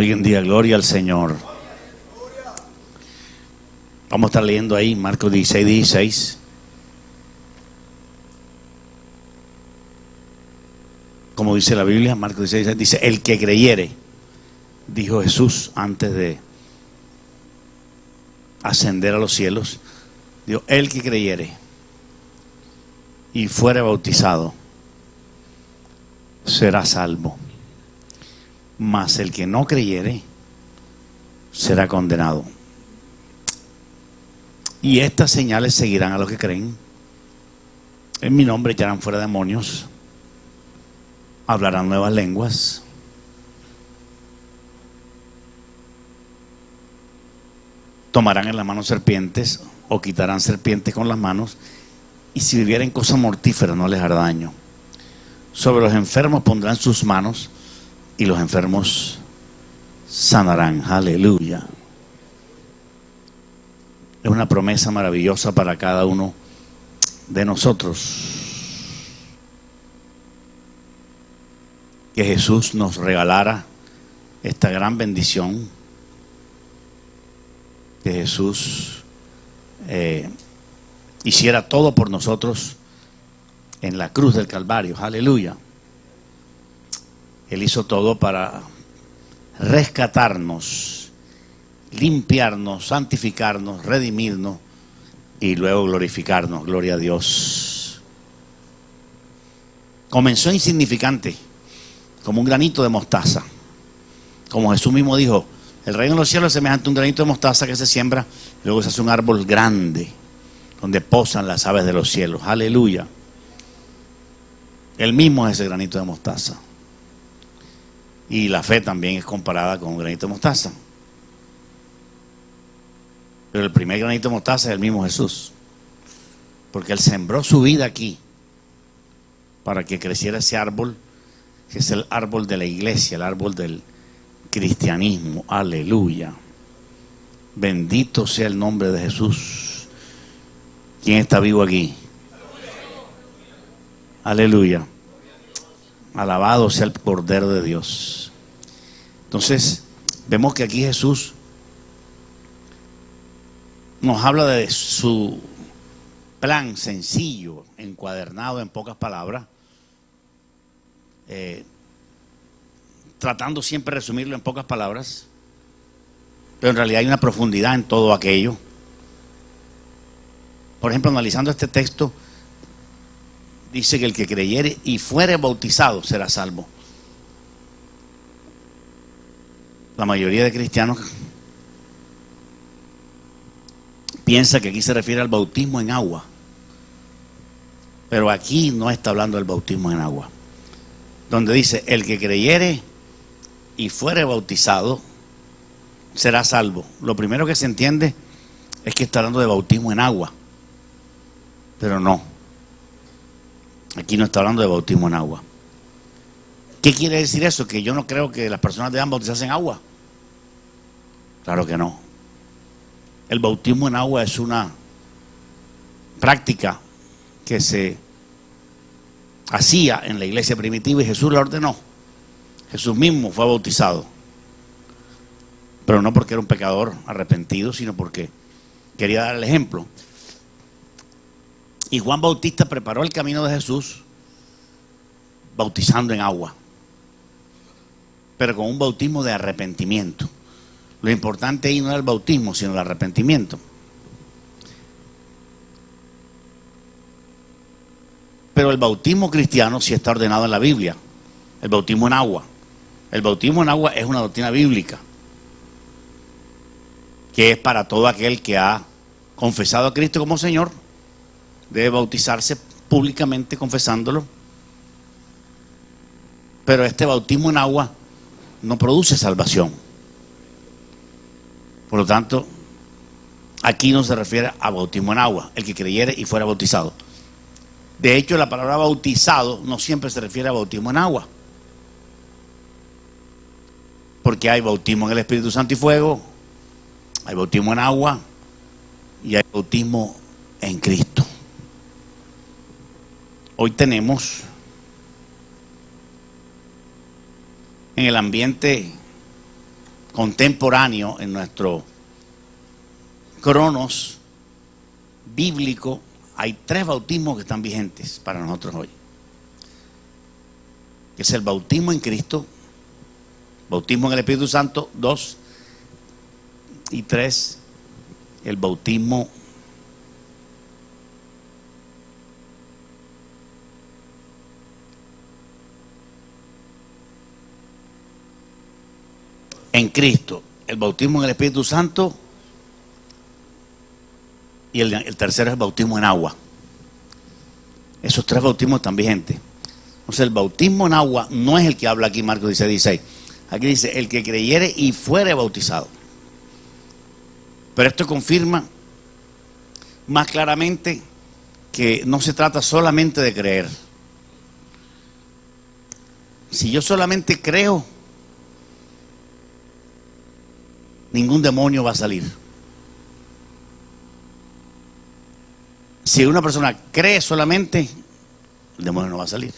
Alguien diga gloria al Señor. Vamos a estar leyendo ahí Marcos 16, 16. Como dice la Biblia, Marcos 16, 16 dice: el que creyere, dijo Jesús antes de ascender a los cielos, dijo: el que creyere y fuere bautizado será salvo, mas el que no creyere será condenado. Y estas señales seguirán a los que creen: en mi nombre echarán fuera demonios, hablarán nuevas lenguas, tomarán en la mano serpientes o quitarán serpientes con las manos, y si vivieren cosas mortíferas no les hará daño. Sobre los enfermos pondrán sus manos y los enfermos sanarán. Aleluya. Es una promesa maravillosa para cada uno de nosotros, que Jesús nos regalara esta gran bendición, que Jesús hiciera todo por nosotros en la cruz del Calvario. Aleluya. Él hizo todo para rescatarnos, limpiarnos, santificarnos, redimirnos y luego glorificarnos. Gloria a Dios. Comenzó insignificante, como un granito de mostaza. Como Jesús mismo dijo: el reino de los cielos es semejante a un granito de mostaza que se siembra y luego se hace un árbol grande donde posan las aves de los cielos. Aleluya. Él mismo es ese granito de mostaza. Y la fe también es comparada con un granito de mostaza. Pero el primer granito de mostaza es el mismo Jesús, porque Él sembró su vida aquí para que creciera ese árbol, que es el árbol de la iglesia, el árbol del cristianismo. Aleluya. Bendito sea el nombre de Jesús. ¿Quién está vivo aquí? Aleluya. Alabado sea el Cordero de Dios. Entonces, vemos que aquí Jesús nos habla de su plan sencillo, encuadernado en pocas palabras, tratando siempre de resumirlo en pocas palabras, pero en realidad hay una profundidad en todo aquello. Por ejemplo, analizando este texto, dice que el que creyere y fuere bautizado será salvo. La mayoría de cristianos piensa que aquí se refiere al bautismo en agua, pero aquí no está hablando del bautismo en agua. Donde dice: el que creyere y fuere bautizado será salvo, lo primero que se entiende es que está hablando de bautismo en agua, pero no, aquí no está hablando de bautismo en agua. ¿Qué quiere decir eso? ¿Que yo no creo que las personas deban bautizarse en agua? Claro que no. El bautismo en agua es una práctica que se hacía en la iglesia primitiva y Jesús la ordenó. Jesús mismo fue bautizado, pero no porque era un pecador arrepentido, sino porque quería dar el ejemplo. Y Juan Bautista preparó el camino de Jesús bautizando en agua, pero con un bautismo de arrepentimiento. Lo importante ahí no era el bautismo, sino el arrepentimiento. Pero el bautismo cristiano sí está ordenado en la Biblia. El bautismo en agua. El bautismo en agua es una doctrina bíblica, que es para todo aquel que ha confesado a Cristo como Señor. Debe bautizarse públicamente confesándolo. Pero este bautismo en agua no produce salvación. Por lo tanto, aquí no se refiere a bautismo en agua, el que creyere y fuera bautizado. De hecho, la palabra bautizado no siempre se refiere a bautismo en agua, porque hay bautismo en el Espíritu Santo y fuego, hay bautismo en agua y hay bautismo en Cristo. Hoy tenemos en el ambiente contemporáneo, en nuestro cronos bíblico, hay 3 bautismos que están vigentes para nosotros hoy. Que es el bautismo en Cristo, bautismo en el Espíritu Santo, 2, y 3, el bautismo en Cristo, el bautismo en el Espíritu Santo, y el tercero es el bautismo en agua. Esos 3 bautismos están vigentes. Entonces el bautismo en agua no es el que habla aquí Marcos 16. Aquí dice, el que creyere y fuere bautizado. Pero esto confirma más claramente que no se trata solamente de creer. Si yo solamente creo, ningún demonio va a salir. Si una persona cree solamente, el demonio no va a salir.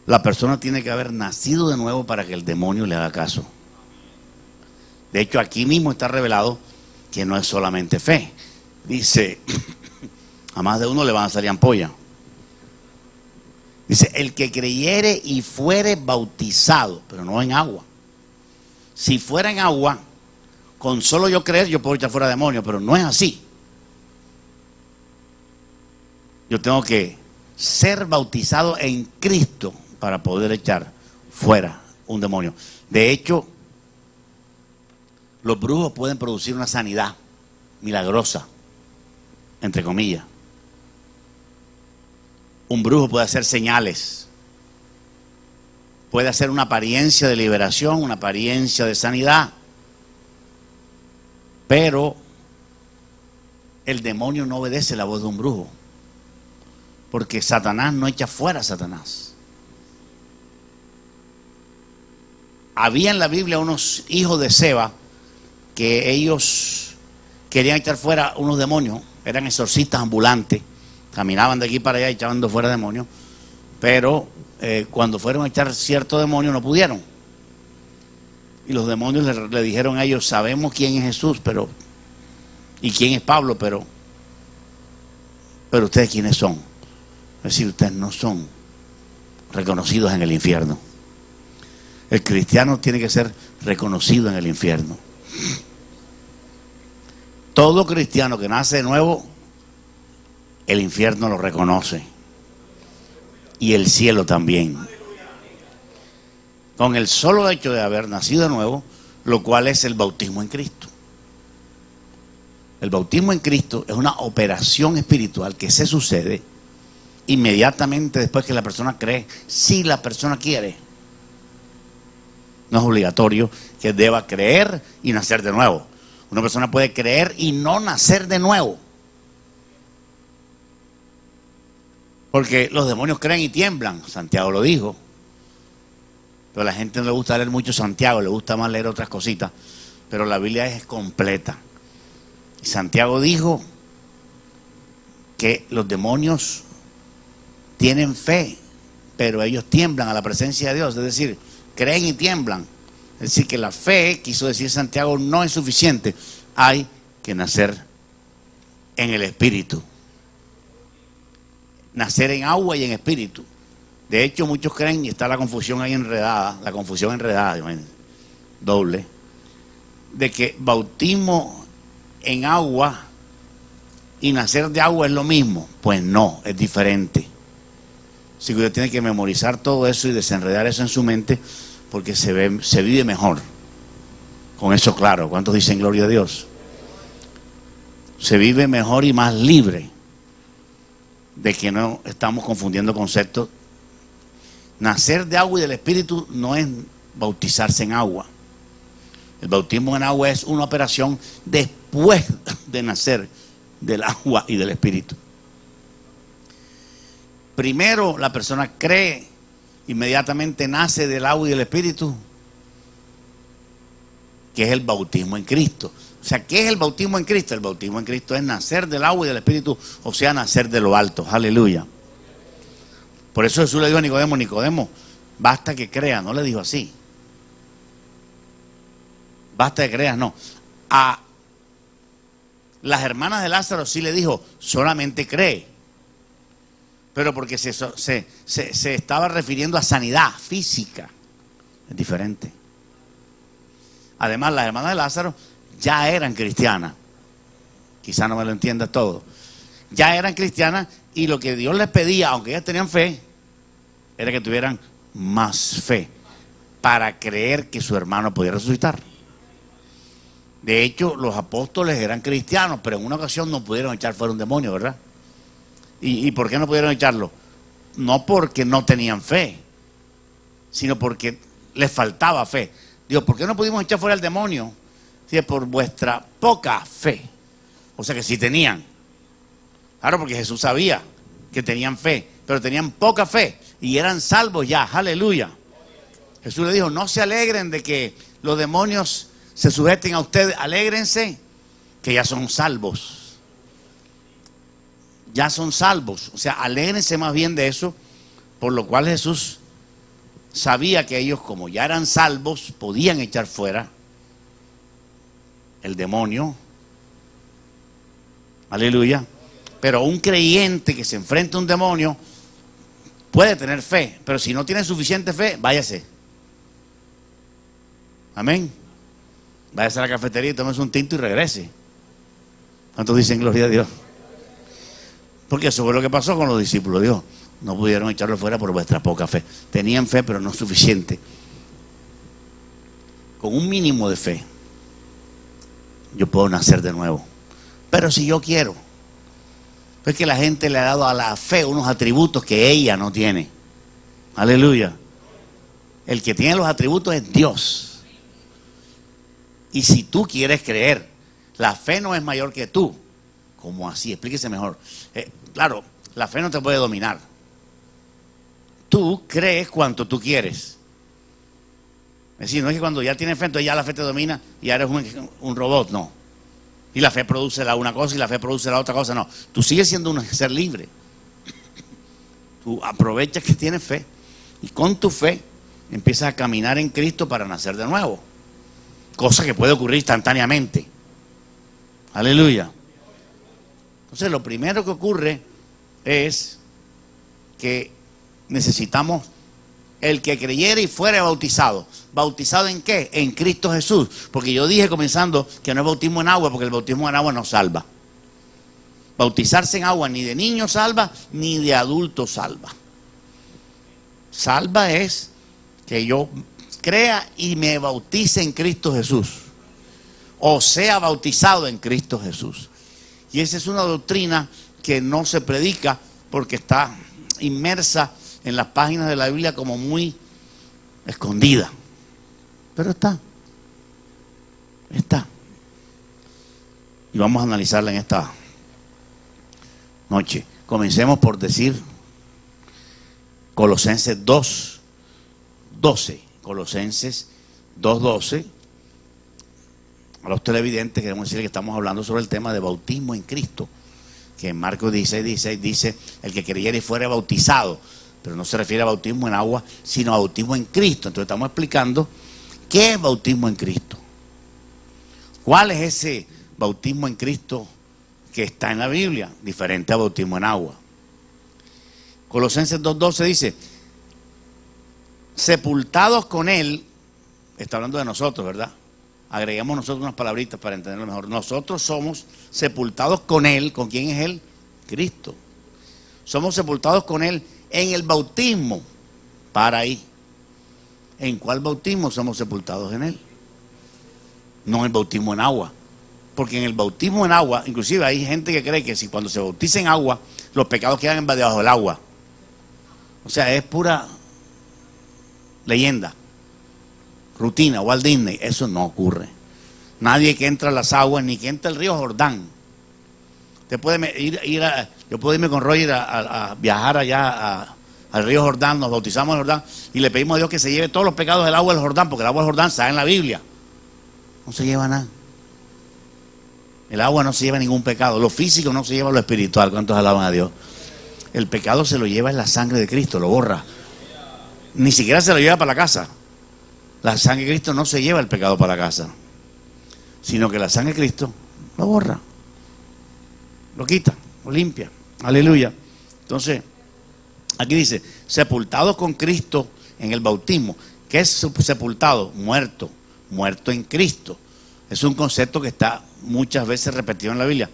La persona tiene que haber nacido de nuevo para que el demonio le haga caso. De hecho, aquí mismo está revelado que no es solamente fe. Dice, a más de uno le van a salir ampollas. Dice, el que creyere y fuere bautizado, pero no en agua. Si fuera en agua, con solo yo creer, yo puedo echar fuera demonios, pero no es así. Yo tengo que ser bautizado en Cristo para poder echar fuera un demonio. De hecho, los brujos pueden producir una sanidad milagrosa, entre comillas. Un brujo puede hacer señales, puede hacer una apariencia de liberación, una apariencia de sanidad, pero el demonio no obedece la voz de un brujo, porque Satanás no echa fuera a Satanás. Había en la Biblia unos hijos de Seba que ellos querían echar fuera unos demonios, eran exorcistas ambulantes, caminaban de aquí para allá echando fuera demonios, pero cuando fueron a echar cierto demonio no pudieron. Y los demonios le dijeron a ellos, sabemos quién es Jesús, y quién es Pablo, pero ustedes quiénes son. Es decir, ustedes no son reconocidos en el infierno. El cristiano tiene que ser reconocido en el infierno. Todo cristiano que nace de nuevo, el infierno lo reconoce. Y el cielo también. Con el solo hecho de haber nacido de nuevo, lo cual es el bautismo en Cristo. El bautismo en Cristo es una operación espiritual que se sucede inmediatamente después que la persona cree, si la persona quiere. No es obligatorio que deba creer y nacer de nuevo. Una persona puede creer y no nacer de nuevo. Porque los demonios creen y tiemblan, Santiago lo dijo. Pero a la gente no le gusta leer mucho Santiago, le gusta más leer otras cositas. Pero la Biblia es completa. Y Santiago dijo que los demonios tienen fe, pero ellos tiemblan a la presencia de Dios. Es decir, creen y tiemblan. Es decir, que la fe, quiso decir Santiago, no es suficiente. Hay que nacer en el Espíritu. Nacer en agua y en Espíritu. De hecho, muchos creen, y está la confusión ahí enredada, doble, de que bautismo en agua y nacer de agua es lo mismo. Pues no, es diferente. Así que usted tiene que memorizar todo eso y desenredar eso en su mente, porque se vive mejor. Con eso claro, ¿cuántos dicen gloria a Dios? Se vive mejor y más libre de que no estamos confundiendo conceptos. Nacer de agua y del Espíritu no es bautizarse en agua. El bautismo en agua es una operación después de nacer del agua y del Espíritu. Primero la persona cree, inmediatamente nace del agua y del Espíritu, que es el bautismo en Cristo. O sea, ¿qué es el bautismo en Cristo? El bautismo en Cristo es nacer del agua y del Espíritu, o sea, nacer de lo alto. Aleluya. Por eso Jesús le dijo a Nicodemo, Nicodemo, Basta que creas, no le dijo así. Basta que creas, no. A las hermanas de Lázaro sí le dijo, solamente cree. Pero porque se estaba refiriendo a sanidad física. Es diferente. Además, las hermanas de Lázaro ya eran cristianas. Quizá no me lo entienda todo. Ya eran cristianas y lo que Dios les pedía, aunque ellas tenían fe, era que tuvieran más fe para creer que su hermano podía resucitar. De hecho, los apóstoles eran cristianos, pero en una ocasión no pudieron echar fuera un demonio, ¿verdad? ¿Y por qué no pudieron echarlo? No porque no tenían fe, sino porque les faltaba fe. Dios, ¿por qué no pudimos echar fuera el demonio? Sí, por vuestra poca fe. O sea que sí tenían. Claro, porque Jesús sabía que tenían fe, pero tenían poca fe y eran salvos ya. Aleluya. Jesús le dijo, no se alegren de que los demonios se sujeten a ustedes, alégrense que ya son salvos. Ya son salvos. O sea, alégrense más bien de eso, por lo cual Jesús sabía que ellos, como ya eran salvos, podían echar fuera el demonio. Aleluya. Pero un creyente que se enfrenta a un demonio puede tener fe, pero si no tiene suficiente fe, váyase. Amén. Váyase a la cafetería y tómese un tinto y regrese. ¿Cuántos dicen gloria a Dios? Porque eso fue lo que pasó con los discípulos. Dios, no pudieron echarlo fuera por vuestra poca fe. Tenían fe, pero no suficiente. Con un mínimo de fe, yo puedo nacer de nuevo. Pero si yo quiero, es que la gente le ha dado a la fe unos atributos que ella no tiene. Aleluya. El que tiene los atributos es Dios. Y si tú quieres creer, la fe no es mayor que tú. ¿Cómo así? Explíquese mejor. Claro, la fe no te puede dominar. Tú crees cuanto tú quieres. Es decir, no es que cuando ya tienes fe, entonces ya la fe te domina y ya eres un robot, no. Y la fe produce una cosa y la fe produce la otra cosa, no. Tú sigues siendo un ser libre. Tú aprovechas que tienes fe y con tu fe empiezas a caminar en Cristo para nacer de nuevo. Cosa que puede ocurrir instantáneamente. Aleluya. Entonces lo primero que ocurre es que necesitamos el que creyere y fuere bautizado. ¿Bautizado en qué? En Cristo Jesús. Porque yo dije comenzando que no es bautismo en agua, porque el bautismo en agua no salva. Bautizarse en agua ni de niño salva, ni de adulto salva. Salva es que yo crea y me bautice en Cristo Jesús. O sea bautizado en Cristo Jesús. Y esa es una doctrina que no se predica porque está inmersa en las páginas de la Biblia como muy escondida. Pero está. Y vamos a analizarla en esta noche. Comencemos por decir Colosenses 2:12. Colosenses 2:12. A los televidentes queremos decirle que estamos hablando sobre el tema de bautismo en Cristo, que en Marcos 16:16 dice, el que creyere y fuere bautizado, pero no se refiere a bautismo en agua, sino a bautismo en Cristo. Entonces estamos explicando qué es bautismo en Cristo. ¿Cuál es ese bautismo en Cristo que está en la Biblia? Diferente a bautismo en agua. Colosenses 2:12 dice, sepultados con Él, está hablando de nosotros, ¿verdad? Agregamos nosotros unas palabritas para entenderlo mejor. Nosotros somos sepultados con Él. ¿Con quién es Él? Cristo. Somos sepultados con Él en el bautismo. Para ahí. ¿En cuál bautismo somos sepultados en Él? No en el bautismo en agua. Porque en el bautismo en agua, inclusive hay gente que cree que si cuando se bautiza en agua, los pecados quedan debajo del agua. O sea, es pura leyenda. Rutina, Walt Disney. Eso no ocurre. Nadie que entra a las aguas, ni que entra al río Jordán. Yo puedo irme con Roger a viajar allá al río Jordán, nos bautizamos en Jordán y le pedimos a Dios que se lleve todos los pecados del agua del Jordán, porque el agua del Jordán está en la Biblia. No se lleva nada. El agua no se lleva ningún pecado. Lo físico no se lleva lo espiritual. ¿Cuántos alaban a Dios? El pecado se lo lleva en la sangre de Cristo, lo borra. Ni siquiera se lo lleva para la casa. La sangre de Cristo no se lleva el pecado para la casa, sino que la sangre de Cristo lo borra, lo quita, lo limpia. Aleluya. Entonces, aquí dice, sepultados con Cristo en el bautismo. ¿Qué es sepultado? Muerto, muerto en Cristo. Es un concepto que está muchas veces repetido en la Biblia.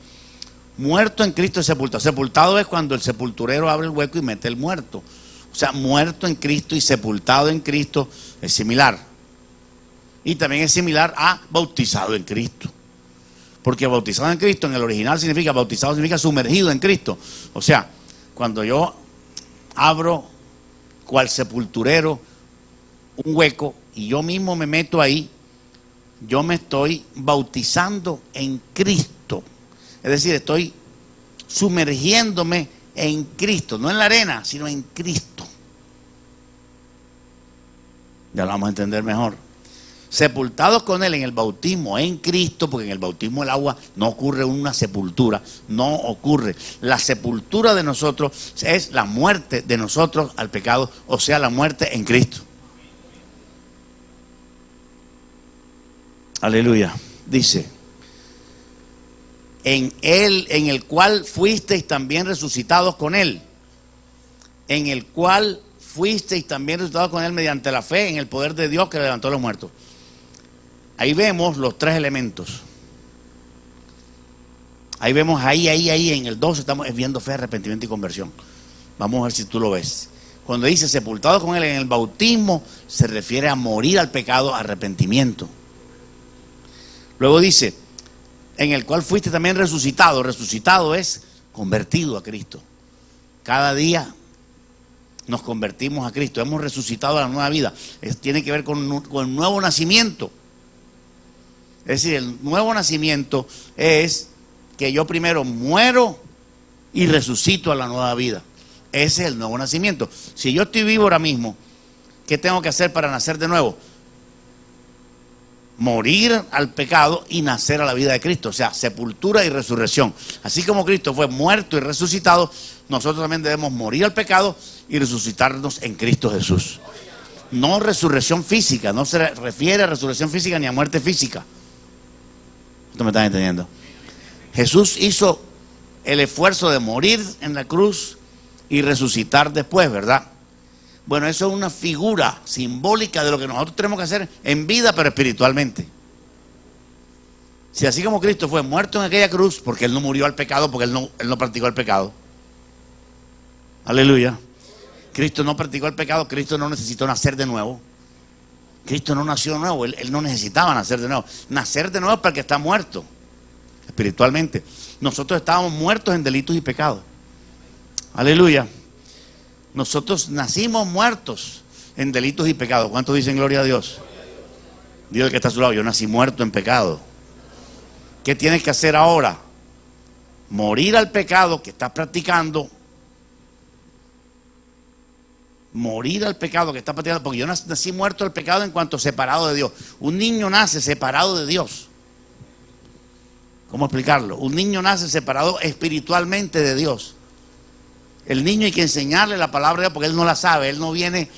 Muerto en Cristo es sepultado. Sepultado es cuando el sepulturero abre el hueco y mete el muerto. O sea, muerto en Cristo y sepultado en Cristo es similar. Y también es similar a bautizado en Cristo. Porque bautizado en Cristo en el original significa, bautizado significa sumergido en Cristo. O sea, cuando yo abro cual sepulturero un hueco y yo mismo me meto ahí, yo me estoy bautizando en Cristo. Es decir, estoy sumergiéndome en Cristo, no en la arena, sino en Cristo. Ya lo vamos a entender mejor. Sepultados con Él en el bautismo en Cristo, porque en el bautismo del agua no ocurre una sepultura, no ocurre. La sepultura de nosotros es la muerte de nosotros al pecado, o sea, la muerte en Cristo. Aleluya. Dice, en Él, en el cual fuisteis también resucitados con Él, en el cual fuisteis también resucitados con Él mediante la fe en el poder de Dios que levantó a los muertos. Ahí vemos los tres elementos. Ahí vemos, ahí en el 2 estamos viendo fe, arrepentimiento y conversión. Vamos a ver si tú lo ves. Cuando dice sepultado con Él en el bautismo, se refiere a morir al pecado, arrepentimiento. Luego dice, en el cual fuiste también resucitado. Resucitado es convertido a Cristo. Cada día nos convertimos a Cristo. Hemos resucitado a la nueva vida. Tiene que ver con el nuevo nacimiento. Es decir, el nuevo nacimiento es que yo primero muero y resucito a la nueva vida. Ese es el nuevo nacimiento. Si yo estoy vivo ahora mismo, ¿qué tengo que hacer para nacer de nuevo? Morir al pecado y nacer a la vida de Cristo. O sea, sepultura y resurrección. Así como Cristo fue muerto y resucitado, nosotros también debemos morir al pecado y resucitarnos en Cristo Jesús. No resurrección física, no se refiere a resurrección física ni a muerte física. ¿Ustedes me están entendiendo? Jesús hizo el esfuerzo de morir en la cruz y resucitar después, ¿verdad? Bueno, eso es una figura simbólica de lo que nosotros tenemos que hacer en vida, pero espiritualmente. Si así como Cristo fue muerto en aquella cruz, porque Él no murió al pecado, porque Él no practicó el pecado. Aleluya. Cristo no practicó el pecado, Cristo no necesitó nacer de nuevo. Cristo no nació de nuevo, él no necesitaba nacer de nuevo. Nacer de nuevo es para el que está muerto, espiritualmente. Nosotros estábamos muertos en delitos y pecados. Aleluya. Nosotros nacimos muertos en delitos y pecados. ¿Cuántos dicen gloria a Dios? Dios el que está a su lado, yo nací muerto en pecado. ¿Qué tienes que hacer ahora? Morir al pecado que estás practicando. Morir al pecado que estás practicando. Porque yo nací muerto al pecado en cuanto separado de Dios. Un niño nace separado de Dios. ¿Cómo explicarlo? Un niño nace separado espiritualmente de Dios. El niño hay que enseñarle la palabra de Dios porque él no la sabe, él no viene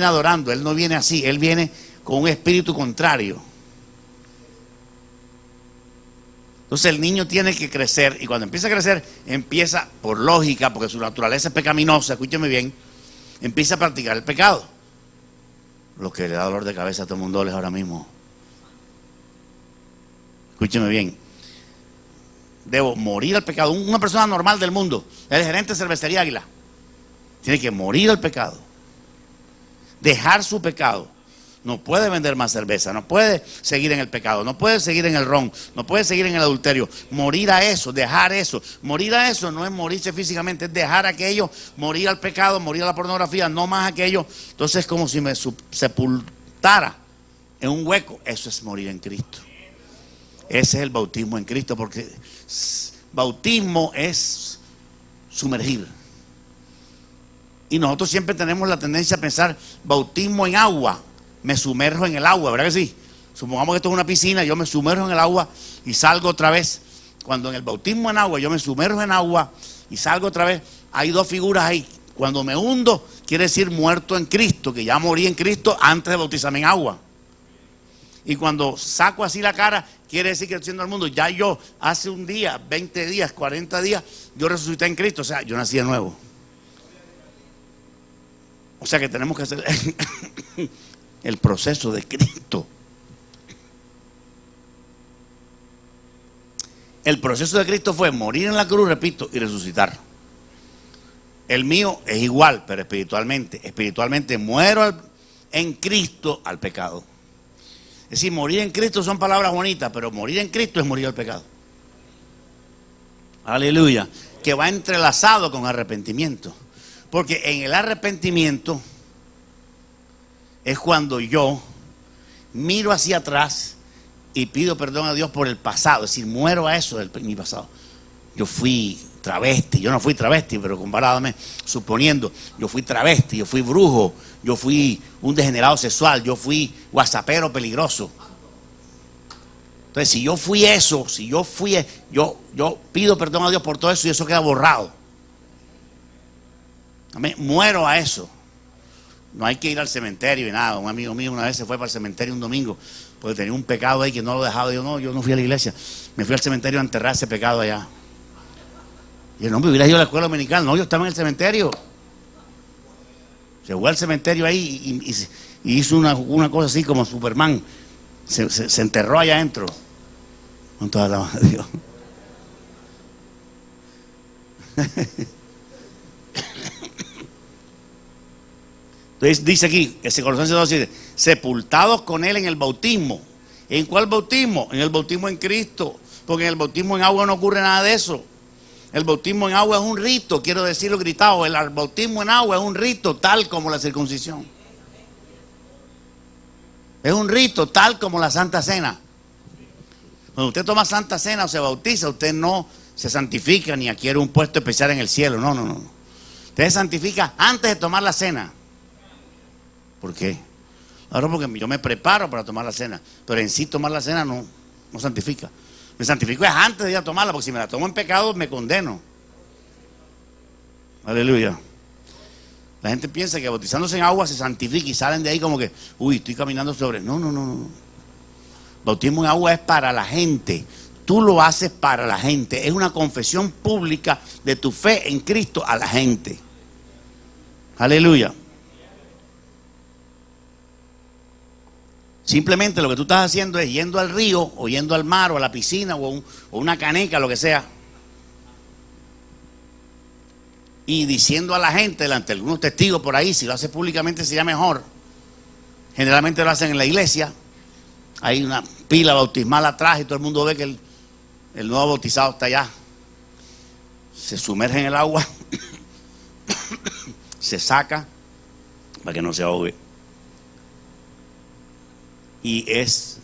adorando, él no viene así, él viene con un espíritu contrario. Entonces el niño tiene que crecer y cuando empieza a crecer, empieza por lógica, porque su naturaleza es pecaminosa, escúcheme bien, empieza a practicar el pecado. Lo que le da dolor de cabeza a todo el mundo es ahora mismo. Escúcheme bien. Debo morir al pecado. Una persona normal del mundo, el gerente de cervecería Águila, tiene que morir al pecado, dejar su pecado. No puede vender más cerveza, no puede seguir en el pecado, no puede seguir en el ron, no puede seguir en el adulterio. Morir a eso, dejar eso. Morir a eso no es morirse físicamente, es dejar aquello, morir al pecado, morir a la pornografía, no más aquello. Entonces es como si me sepultara en un hueco. Eso es morir en Cristo. Ese es el bautismo en Cristo, porque bautismo es sumergir. Y nosotros siempre tenemos la tendencia a pensar bautismo en agua. Me sumerjo en el agua, ¿verdad que sí? Supongamos que esto es una piscina, yo me sumerjo en el agua y salgo otra vez. Cuando en el bautismo en agua yo me sumerjo en agua y salgo otra vez, hay dos figuras ahí. Cuando me hundo, quiere decir muerto en Cristo, que ya morí en Cristo antes de bautizarme en agua. Y cuando saco así la cara, quiere decir que estoy diciendo al mundo, ya yo hace un día, 20 días, 40 días, yo resucité en Cristo, o sea, yo nací de nuevo. O sea que tenemos que hacer el proceso de Cristo. El proceso de Cristo fue morir en la cruz, repito, y resucitar. El mío es igual, pero espiritualmente. Espiritualmente muero en Cristo al pecado. Es decir, morir en Cristo son palabras bonitas, pero morir en Cristo es morir al pecado. Aleluya. Que va entrelazado con arrepentimiento. Porque en el arrepentimiento es cuando yo miro hacia atrás y pido perdón a Dios por el pasado. Es decir, muero a eso de mi pasado. Yo fui travesti, yo no fui travesti, pero comparadamente, suponiendo, yo fui travesti, yo fui brujo, yo fui un degenerado sexual, yo fui guasapero peligroso. Entonces, si yo fui eso, yo pido perdón a Dios por todo eso y eso queda borrado. Amén. Muero a eso. No hay que ir al cementerio y nada. Un amigo mío una vez se fue para el cementerio un domingo porque tenía un pecado ahí que no lo dejaba. Yo no fui a la iglesia. Me fui al cementerio a enterrar ese pecado allá. Y el hombre hubiera ido a la escuela dominical. No, yo estaba en el cementerio. Se fue al cementerio ahí y hizo una cosa así como Superman. Se enterró allá adentro. Con toda la mano de Dios. Entonces dice aquí, ese Colosenses 2 dice, sepultados con él en el bautismo. ¿En cuál bautismo? En el bautismo en Cristo. Porque en el bautismo en agua no ocurre nada de eso. El bautismo en agua es un rito, quiero decirlo gritado. El bautismo en agua es un rito tal como la circuncisión. Es un rito tal como la Santa Cena. Cuando usted toma Santa Cena o se bautiza, usted no se santifica ni adquiere un puesto especial en el cielo. No. Usted se santifica antes de tomar la cena. ¿Por qué? Ahora porque yo me preparo para tomar la cena, pero en sí tomar la cena no santifica. Me santifico es antes de ir a tomarla, porque si me la tomo en pecado me condeno. Aleluya. La gente piensa que bautizándose en agua se santifica y salen de ahí como que, uy, estoy caminando sobre. No. Bautismo en agua es para la gente. Tú lo haces para la gente. Es una confesión pública de tu fe en Cristo a la gente. Aleluya. Simplemente lo que tú estás haciendo es yendo al río, o yendo al mar, o a la piscina, o una caneca, lo que sea, y diciendo a la gente, delante de algunos testigos por ahí, si lo haces públicamente sería mejor. Generalmente lo hacen en la iglesia. Hay una pila bautismal atrás y todo el mundo ve que el nuevo bautizado está allá. Se sumerge en el agua, se saca para que no se ahogue. Y es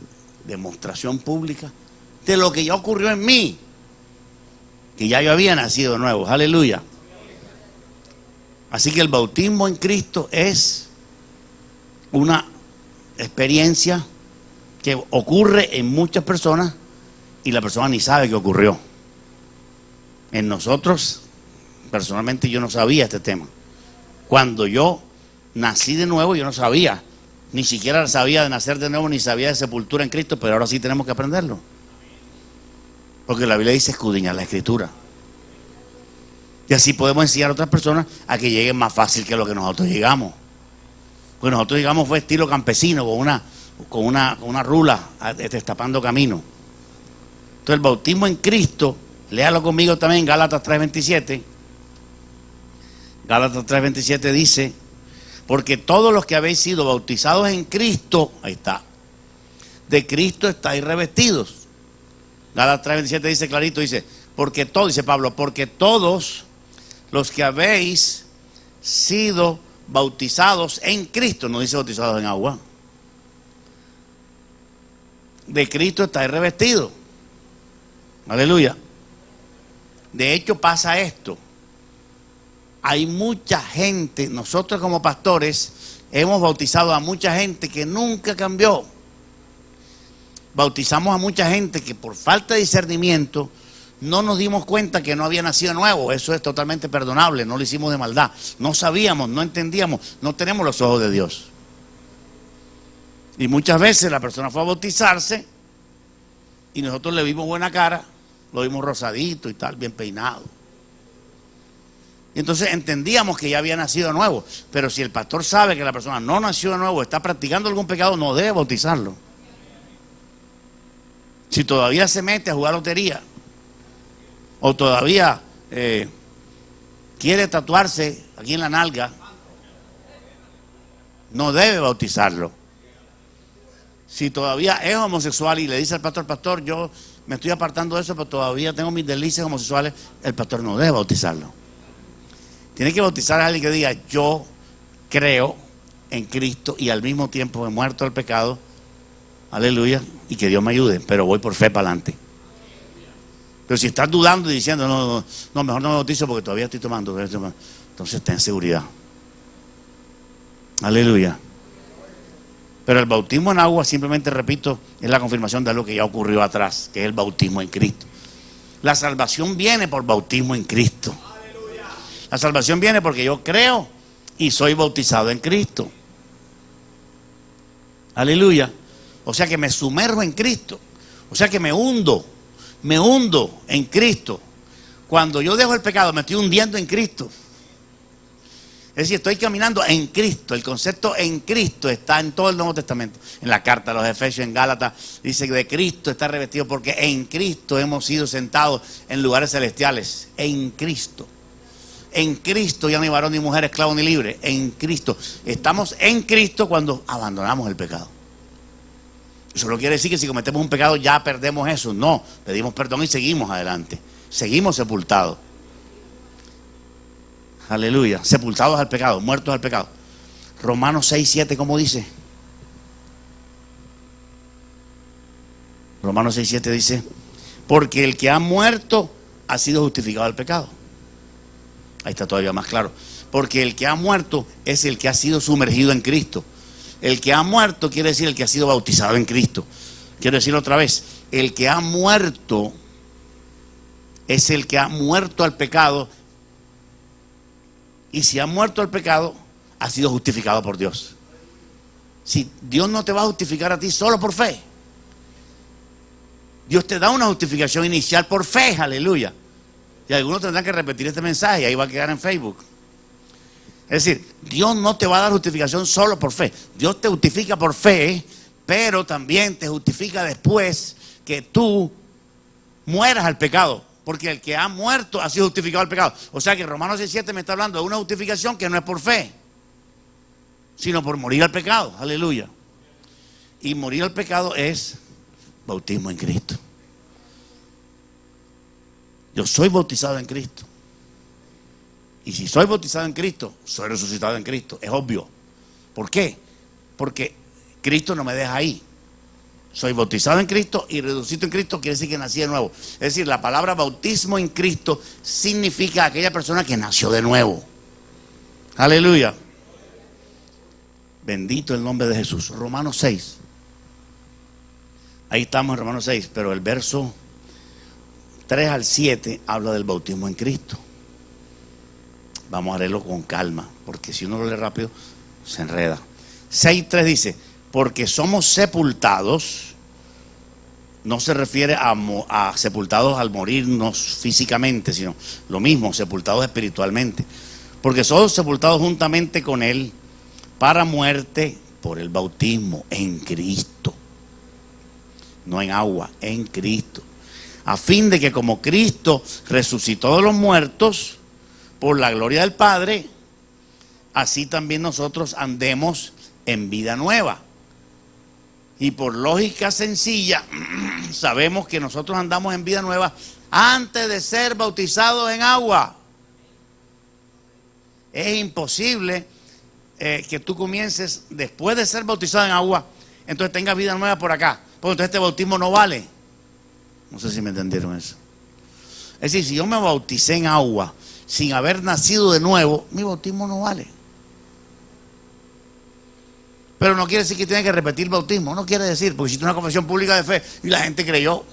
demostración pública de lo que ya ocurrió en mí, que ya yo había nacido de nuevo. Aleluya. Así que el bautismo en Cristo es una experiencia que ocurre en muchas personas y la persona ni sabe que ocurrió. En nosotros, personalmente, yo no sabía este tema. Cuando yo nací de nuevo, yo no sabía. Ni siquiera sabía de nacer de nuevo, ni sabía de sepultura en Cristo, pero ahora sí tenemos que aprenderlo. Porque la Biblia dice escudriñar la Escritura. Y así podemos enseñar a otras personas a que lleguen más fácil que lo que nosotros llegamos. Porque nosotros llegamos fue estilo campesino, con una rula, destapando camino. Entonces el bautismo en Cristo, léalo conmigo también, Gálatas 3:27. Gálatas 3:27 dice, porque todos los que habéis sido bautizados en Cristo, ahí está, de Cristo estáis revestidos. Gálatas 3:27 dice clarito, dice, porque todos, dice Pablo, porque todos los que habéis sido bautizados en Cristo, no dice bautizados en agua, de Cristo estáis revestidos. Aleluya. De hecho pasa esto. Hay mucha gente, nosotros como pastores hemos bautizado a mucha gente que nunca cambió. Bautizamos a mucha gente que por falta de discernimiento no nos dimos cuenta que no había nacido nuevo. Eso es totalmente perdonable, no lo hicimos de maldad. No sabíamos, no entendíamos, no tenemos los ojos de Dios. Y muchas veces la persona fue a bautizarse y nosotros le vimos buena cara, lo vimos rosadito y tal, bien peinado. Y entonces entendíamos que ya había nacido nuevo. Pero si el pastor sabe que la persona no nació de nuevo, está practicando algún pecado, no debe bautizarlo. Si todavía se mete a jugar lotería, o todavía quiere tatuarse aquí en la nalga, no debe bautizarlo. Si todavía es homosexual y le dice al pastor, pastor, yo me estoy apartando de eso, pero todavía tengo mis delicias homosexuales, el pastor no debe bautizarlo. Tiene que bautizar a alguien que diga, yo creo en Cristo y al mismo tiempo he muerto al pecado, aleluya, y que Dios me ayude, pero voy por fe para adelante. Pero si estás dudando y diciendo, no, mejor no me bautizo porque todavía estoy tomando, entonces ten seguridad. Aleluya. Pero el bautismo en agua, simplemente repito, es la confirmación de algo que ya ocurrió atrás, que es el bautismo en Cristo. La salvación viene por bautismo en Cristo. La salvación viene porque yo creo y soy bautizado en Cristo. Aleluya. O sea que me sumerjo en Cristo. O sea que me hundo en Cristo. Cuando yo dejo el pecado, me estoy hundiendo en Cristo. Es decir, estoy caminando en Cristo. El concepto en Cristo está en todo el Nuevo Testamento. En la carta a los Efesios, en Gálatas, dice que de Cristo está revestido porque en Cristo hemos sido sentados en lugares celestiales. En Cristo. En Cristo ya no hay varón ni mujer, esclavo ni libre. En Cristo. Estamos en Cristo cuando abandonamos el pecado. Eso no quiere decir que si cometemos un pecado ya perdemos eso. No, pedimos perdón y seguimos adelante. Seguimos sepultados. Aleluya. Sepultados al pecado, muertos al pecado. Romanos 6:7, ¿cómo dice? Romanos 6:7 dice, porque el que ha muerto ha sido justificado al pecado. Ahí está todavía más claro. Porque el que ha muerto es el que ha sido sumergido en Cristo. El que ha muerto quiere decir el que ha sido bautizado en Cristo. Quiero decirlo otra vez. El que ha muerto es el que ha muerto al pecado. Y si ha muerto al pecado, ha sido justificado por Dios. Si Dios no te va a justificar a ti solo por fe. Dios te da una justificación inicial por fe, aleluya. Y algunos tendrán que repetir este mensaje y ahí va a quedar en Facebook. Es decir, Dios no te va a dar justificación solo por fe. Dios te justifica por fe, pero también te justifica después que tú mueras al pecado. Porque el que ha muerto ha sido justificado al pecado. O sea que Romanos 6:7 me está hablando de una justificación que no es por fe, sino por morir al pecado. Aleluya. Y morir al pecado es bautismo en Cristo. Yo soy bautizado en Cristo. Y si soy bautizado en Cristo, soy resucitado en Cristo. Es obvio. ¿Por qué? Porque Cristo no me deja ahí. Soy bautizado en Cristo y resucito en Cristo, quiere decir que nací de nuevo. Es decir, la palabra bautismo en Cristo significa aquella persona que nació de nuevo. Aleluya. Bendito el nombre de Jesús. Romanos 6. Ahí estamos en Romanos 6, pero el verso 3 al 7 habla del bautismo en Cristo. Vamos a leerlo con calma, porque si uno lo lee rápido, se enreda. 6:3 dice, porque somos sepultados, no se refiere a sepultados al morirnos físicamente, sino lo mismo, sepultados espiritualmente. Porque somos sepultados juntamente con Él para muerte por el bautismo en Cristo. No en agua, en Cristo. A fin de que como Cristo resucitó de los muertos por la gloria del Padre, así también nosotros andemos en vida nueva. Y por lógica sencilla, sabemos que nosotros andamos en vida nueva antes de ser bautizados en agua. Es imposible que tú comiences después de ser bautizado en agua, entonces tengas vida nueva por acá, porque entonces este bautismo no vale. No sé si me entendieron eso. Es decir, si yo me bauticé en agua sin haber nacido de nuevo, mi bautismo no vale. Pero no quiere decir que tiene que repetir el bautismo, no quiere decir, porque hiciste una confesión pública de fe y la gente creyó.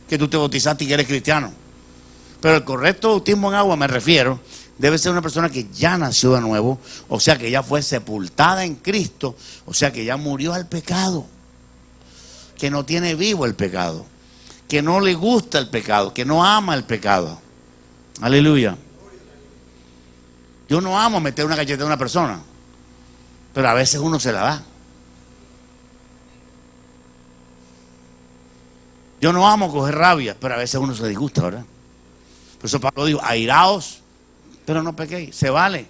que tú te bautizaste y que eres cristiano. Pero el correcto bautismo en agua, me refiero, debe ser una persona que ya nació de nuevo, o sea que ya fue sepultada en Cristo, o sea que ya murió al pecado, que no tiene vivo el pecado, que no le gusta el pecado, que no ama el pecado. Aleluya. Yo no amo meter una cacheta a una persona, pero a veces uno se la da. Yo no amo coger rabia, pero a veces uno se disgusta, ¿verdad? Por eso Pablo dijo, airaos, pero no pequéis. Se vale,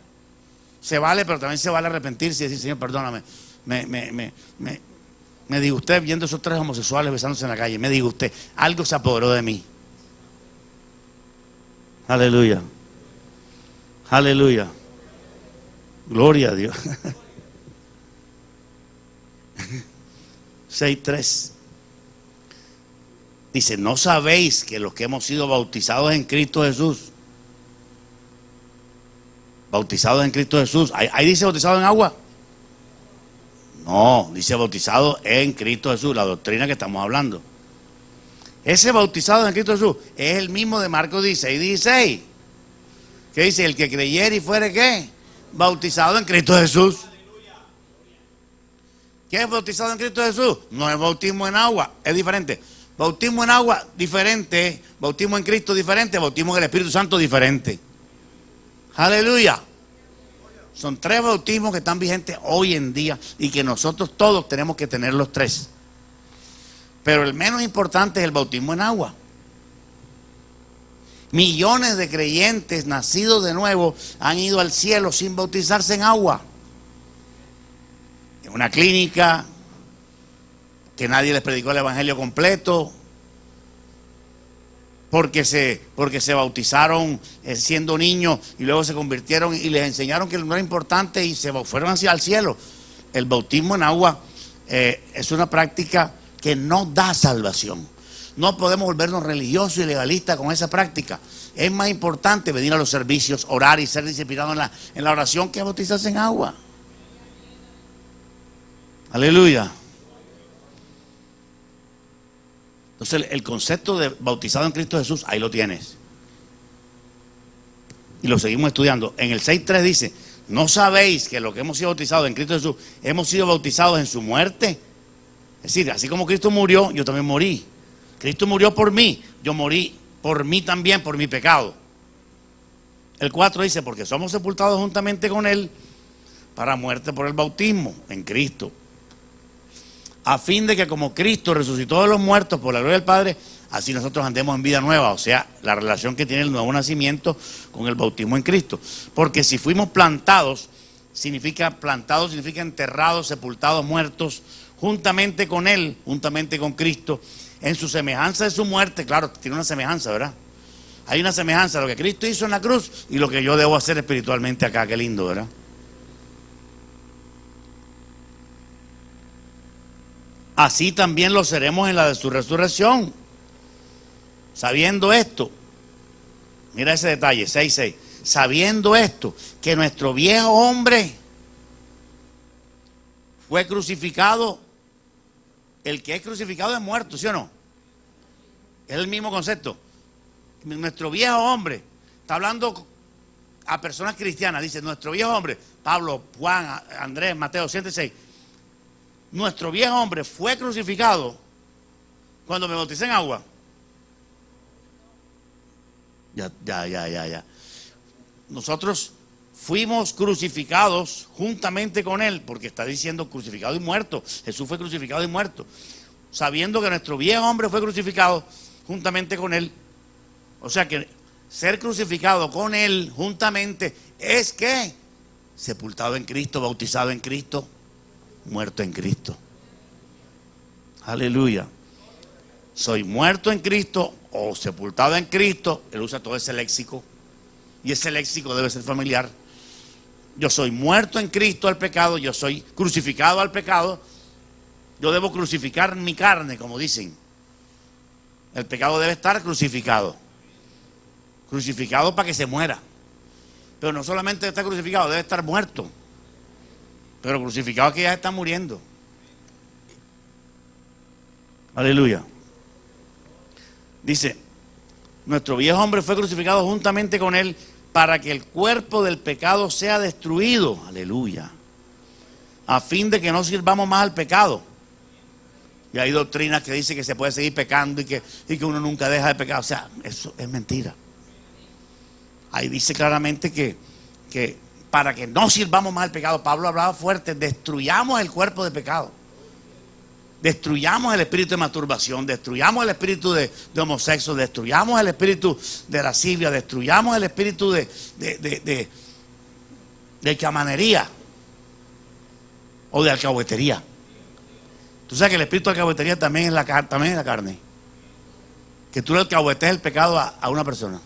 pero también se vale arrepentirse y decir, Señor, perdóname, me disgusté viendo esos tres homosexuales besándose en la calle, me disgusté, algo se apoderó de mí. Aleluya, aleluya, gloria a Dios. 6:3 dice, ¿no sabéis que los que hemos sido bautizados en Cristo Jesús, bautizados en Cristo Jesús, ahí dice bautizado en agua? No, dice bautizado en Cristo Jesús, la doctrina que estamos hablando. Ese bautizado en Cristo Jesús es el mismo de Marcos 16, que dice, el que creyere y fuere ¿qué? Bautizado en Cristo Jesús. ¿Qué es bautizado en Cristo Jesús? No es bautismo en agua, es diferente. Bautismo en agua, diferente. Bautismo en Cristo, diferente. Bautismo en el Espíritu Santo, diferente. Aleluya. Son tres bautismos que están vigentes hoy en día y que nosotros todos tenemos que tener los tres. Pero el menos importante es el bautismo en agua. Millones de creyentes nacidos de nuevo han ido al cielo sin bautizarse en agua. En una clínica, que nadie les predicó el evangelio completo, porque se bautizaron siendo niños y luego se convirtieron y les enseñaron que no era importante y se fueron hacia el cielo. El bautismo en agua es una práctica que no da salvación. No podemos volvernos religiosos y legalistas con esa práctica. Es más importante venir a los servicios, orar y ser disciplinado en la oración que bautizarse en agua. Aleluya. Entonces el concepto de bautizado en Cristo Jesús, ahí lo tienes. Y lo seguimos estudiando. En el 6:3 dice, ¿no sabéis que los que hemos sido bautizados en Cristo Jesús, hemos sido bautizados en su muerte? Es decir, así como Cristo murió, yo también morí. Cristo murió por mí, yo morí por mí también, por mi pecado. El 4 dice, porque somos sepultados juntamente con Él para muerte por el bautismo en Cristo, a fin de que como Cristo resucitó de los muertos por la gloria del Padre, así nosotros andemos en vida nueva. O sea, la relación que tiene el nuevo nacimiento con el bautismo en Cristo. Porque si fuimos plantados significa enterrados, sepultados, muertos, juntamente con Él, juntamente con Cristo, en su semejanza de su muerte. Claro, tiene una semejanza, ¿verdad? Hay una semejanza, lo que Cristo hizo en la cruz y lo que yo debo hacer espiritualmente acá. Qué lindo, ¿verdad? Así también lo seremos en la de su resurrección. Sabiendo esto, mira ese detalle, 6:6. Sabiendo esto, que nuestro viejo hombre fue crucificado. El que es crucificado es muerto, ¿sí o no? Es el mismo concepto. Nuestro viejo hombre, está hablando a personas cristianas, dice, nuestro viejo hombre, Pablo, Juan, Andrés, Mateo, 106. Nuestro viejo hombre fue crucificado cuando me bauticé en agua. Ya. Nosotros fuimos crucificados juntamente con Él, porque está diciendo crucificado y muerto. Jesús fue crucificado y muerto. Sabiendo que nuestro viejo hombre fue crucificado juntamente con Él. O sea que ser crucificado con Él juntamente es que sepultado en Cristo, bautizado en Cristo, muerto en Cristo. Aleluya. Soy muerto en Cristo o sepultado en Cristo. Él usa todo ese léxico y ese léxico debe ser familiar. Yo soy muerto en Cristo al pecado, yo soy crucificado al pecado. Yo debo crucificar mi carne, como dicen. El pecado debe estar crucificado. Crucificado para que se muera. Pero no solamente está crucificado, debe estar muerto. Pero crucificado que ya está muriendo. Aleluya. Dice, nuestro viejo hombre fue crucificado juntamente con él para que el cuerpo del pecado sea destruido. Aleluya. A fin de que no sirvamos más al pecado. Y hay doctrinas que dicen que se puede seguir pecando y que uno nunca deja de pecar. O sea, eso es mentira. Ahí dice claramente que para que no sirvamos más al pecado, Pablo hablaba fuerte, destruyamos el cuerpo de pecado. Destruyamos el espíritu de masturbación, destruyamos el espíritu de homosexualismo, destruyamos el espíritu de lascivia, destruyamos el espíritu de chamanería o de alcahuetería. Tú sabes que el espíritu de alcahuetería también es la carne. Que tú le alcahuetes el pecado a una persona.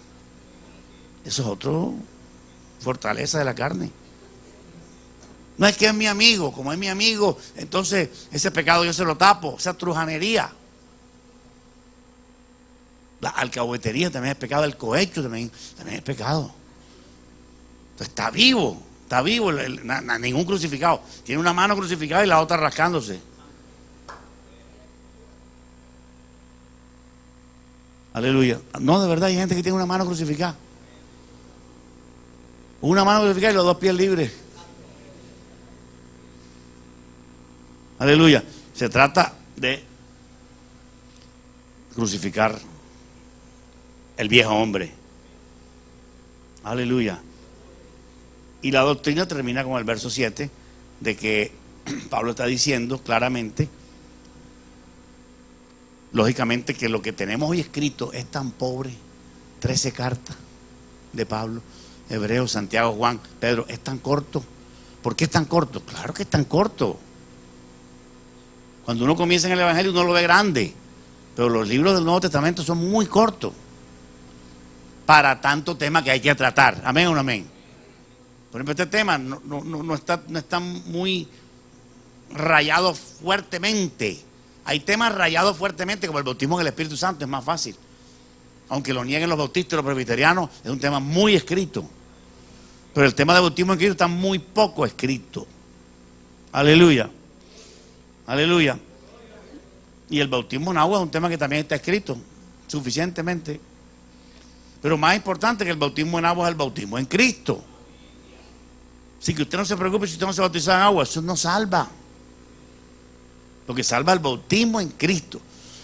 Eso es otra fortaleza de la carne. No es que es mi amigo, como es mi amigo, entonces ese pecado yo se lo tapo, esa trujanería. La alcahuetería también es pecado, el cohecho también es pecado. Entonces está vivo, ningún crucificado. Tiene una mano crucificada y la otra rascándose. Aleluya. No, de verdad hay gente que tiene una mano crucificada. Una mano crucificada y los dos pies libres. Aleluya. Se trata de crucificar el viejo hombre. Aleluya. Y la doctrina termina con el verso 7 de que Pablo está diciendo claramente, lógicamente, que lo que tenemos hoy escrito es tan pobre. 13 cartas de Pablo, Hebreos, Santiago, Juan, Pedro, es tan corto. ¿Por qué es tan corto? Claro que es tan corto. Cuando uno comienza en el Evangelio uno lo ve grande, pero los libros del Nuevo Testamento son muy cortos para tanto tema que hay que tratar. Amén o no amén. Por ejemplo, este tema no está muy rayado fuertemente. Hay temas rayados fuertemente, como el bautismo en el Espíritu Santo, es más fácil. Aunque lo nieguen los bautistas y los presbiterianos, es un tema muy escrito. Pero el tema del bautismo en Cristo está muy poco escrito. Aleluya. Aleluya. Y el bautismo en agua es un tema que también está escrito suficientemente. Pero más importante que el bautismo en agua es el bautismo en Cristo. Así que usted no se preocupe si usted no se bautiza en agua, eso no salva. Lo que salva es el bautismo en Cristo.